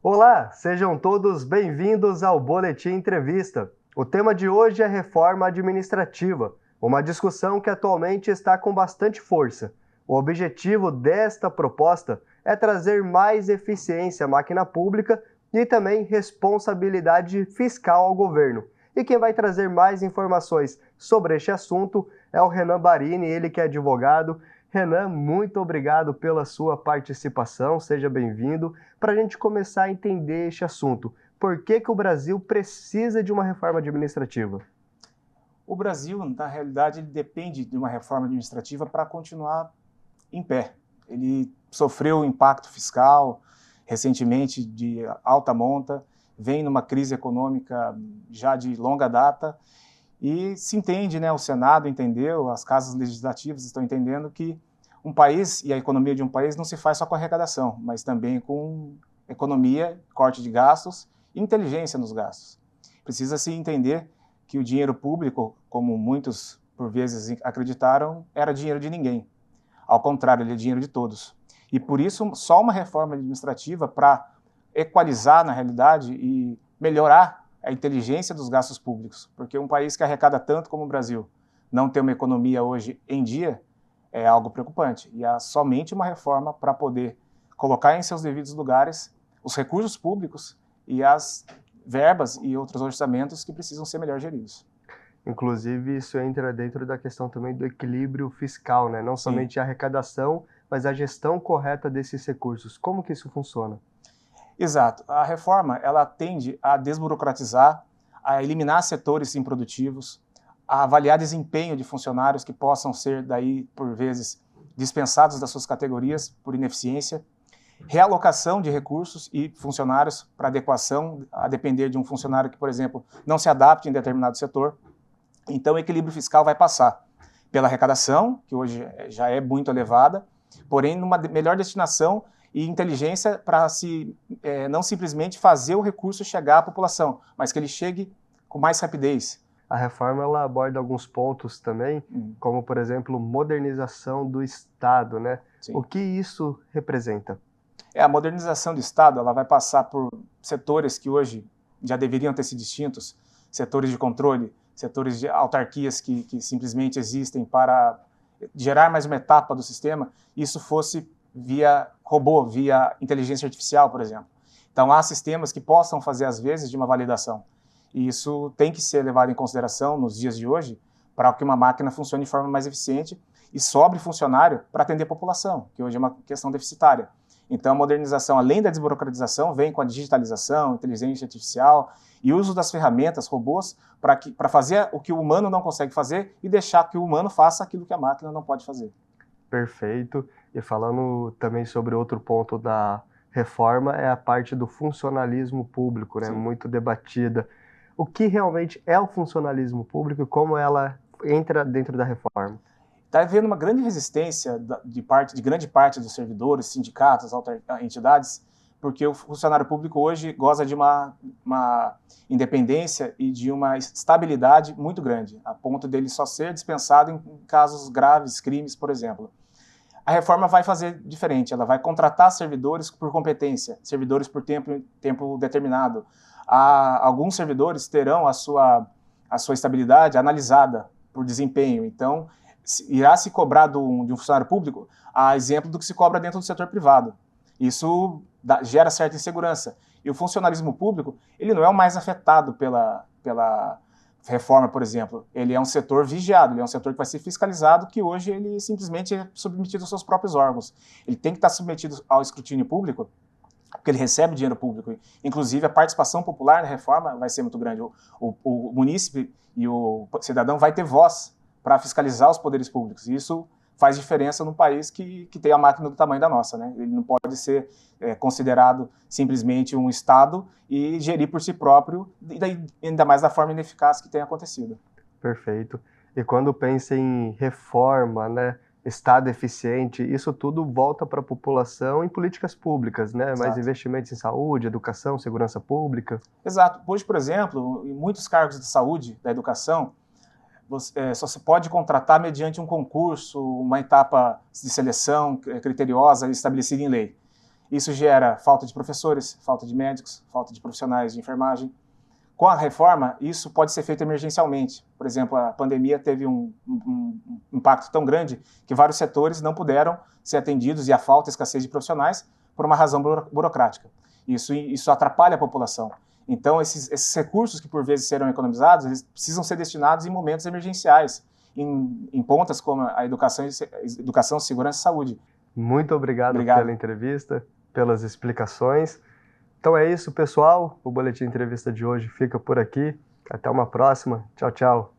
Olá, sejam todos bem-vindos ao Boletim Entrevista. O tema de hoje é reforma administrativa, uma discussão que atualmente está com bastante força. O objetivo desta proposta é trazer mais eficiência à máquina pública e também responsabilidade fiscal ao governo. E quem vai trazer mais informações sobre este assunto é o Renan Barini, ele que é advogado. Renan, muito obrigado pela sua participação, seja bem-vindo. Para a gente começar a entender este assunto, por que o Brasil precisa de uma reforma administrativa? O Brasil, na realidade, ele depende de uma reforma administrativa para continuar em pé. Ele sofreu impacto fiscal recentemente de alta monta, vem numa crise econômica já de longa data e se entende, né, o Senado entendeu, as casas legislativas estão entendendo que um país e a economia de um país não se faz só com arrecadação, mas também com economia, corte de gastos e inteligência nos gastos. Precisa-se entender que o dinheiro público, como muitos por vezes acreditaram, era dinheiro de ninguém. Ao contrário, ele é dinheiro de todos. E por isso, só uma reforma administrativa para equalizar, na realidade, e melhorar a inteligência dos gastos públicos. Porque um país que arrecada tanto como o Brasil não ter uma economia hoje em dia é algo preocupante. E há somente uma reforma para poder colocar em seus devidos lugares os recursos públicos e as verbas e outros orçamentos que precisam ser melhor geridos. Inclusive, isso entra dentro da questão também do equilíbrio fiscal, né? Não Sim. somente a arrecadação, mas a gestão correta desses recursos. Como que isso funciona? Exato. A reforma, ela tende a desburocratizar, a eliminar setores improdutivos, a avaliar desempenho de funcionários que possam ser, daí, por vezes, dispensados das suas categorias por ineficiência, realocação de recursos e funcionários para adequação, a depender de um funcionário que, por exemplo, não se adapte em determinado setor. Então, o equilíbrio fiscal vai passar pela arrecadação, que hoje já é muito elevada, porém, numa melhor destinação e inteligência para não simplesmente fazer o recurso chegar à população, mas que ele chegue com mais rapidez. A reforma ela aborda alguns pontos também, como, por exemplo, modernização do Estado, né? Sim. O que isso representa? A modernização do Estado ela vai passar por setores que hoje já deveriam ter sido extintos, setores de controle, setores de autarquias que simplesmente existem para gerar mais uma etapa do sistema, isso fosse via robô, via inteligência artificial, por exemplo. Então, há sistemas que possam fazer, às vezes, de uma validação. E isso tem que ser levado em consideração nos dias de hoje para que uma máquina funcione de forma mais eficiente e sobre funcionário para atender a população, que hoje é uma questão deficitária. Então, a modernização, além da desburocratização, vem com a digitalização, inteligência artificial e uso das ferramentas, robôs, para fazer o que o humano não consegue fazer e deixar que o humano faça aquilo que a máquina não pode fazer. Perfeito. E falando também sobre outro ponto da reforma, é a parte do funcionalismo público, né? Sim. Muito debatida. O que realmente é o funcionalismo público e como ela entra dentro da reforma? Está havendo uma grande resistência de grande parte dos servidores, sindicatos, entidades, porque o funcionário público hoje goza de uma independência e de uma estabilidade muito grande, a ponto dele só ser dispensado em casos graves, crimes, por exemplo. A reforma vai fazer diferente, ela vai contratar servidores por competência, servidores por tempo determinado. Alguns servidores terão a sua estabilidade analisada por desempenho, então irá se cobrar de um funcionário público a exemplo do que se cobra dentro do setor privado. Isso gera certa insegurança. E o funcionalismo público, ele não é o mais afetado pela reforma, por exemplo. Ele é um setor vigiado, ele é um setor que vai ser fiscalizado, que hoje ele simplesmente é submetido aos seus próprios órgãos. Ele tem que estar submetido ao escrutínio público, porque ele recebe dinheiro público. Inclusive, a participação popular na reforma vai ser muito grande. O munícipe e o cidadão vai ter voz para fiscalizar os poderes públicos. E isso faz diferença num país que tem a máquina do tamanho da nossa, né? Ele não pode ser considerado simplesmente um Estado e gerir por si próprio, e daí, ainda mais da forma ineficaz que tem acontecido. Perfeito. E quando pensa em reforma, né, Estado eficiente, isso tudo volta para a população em políticas públicas, né? Exato. Mais investimentos em saúde, educação, segurança pública. Exato. Hoje, por exemplo, em muitos cargos de saúde, da educação, só se pode contratar mediante um concurso, uma etapa de seleção criteriosa estabelecida em lei. Isso gera falta de professores, falta de médicos, falta de profissionais de enfermagem. Com a reforma, isso pode ser feito emergencialmente. Por exemplo, a pandemia teve um impacto tão grande que vários setores não puderam ser atendidos e a falta e escassez de profissionais por uma razão burocrática. Isso atrapalha a população. Então, esses recursos que por vezes serão economizados, eles precisam ser destinados em momentos emergenciais, em pontas como a educação, segurança e saúde. Muito obrigado pela entrevista, pelas explicações. Então é isso, pessoal. O Boletim Entrevista de hoje fica por aqui. Até uma próxima. Tchau, tchau.